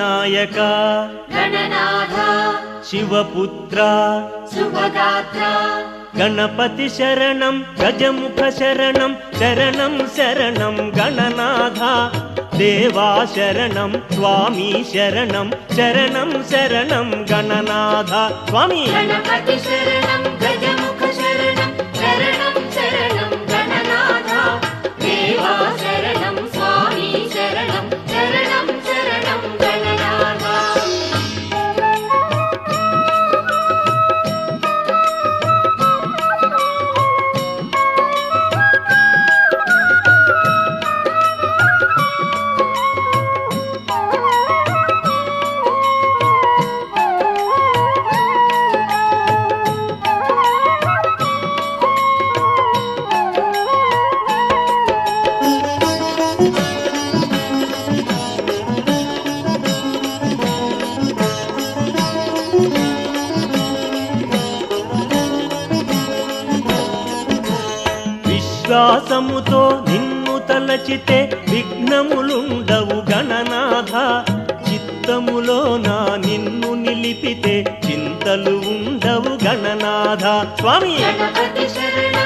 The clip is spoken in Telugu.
వినాయక గణనాథ శివపుత్ర శుభగాత్ర గణపతి శరణం గజముఖ శరణం శరణం శరణం గణనాథ దేవా శరణం స్వామి శరణం శరణం శరణం గణనాథ స్వామి గణపతి శరణం గజముఖ శరణం శరణం శరణం గణనాథ దేవా శరణం స్వామి శరణం శరణం శరణం గణనాథ విశ్వాసముతో నిన్ను తలచితే విఘ్నములుండవు గణనాథ చిత్తములోన నిన్ను నిలిపితే చింతలు ఉండవు గణనాథ స్వామి గణపతి శరణం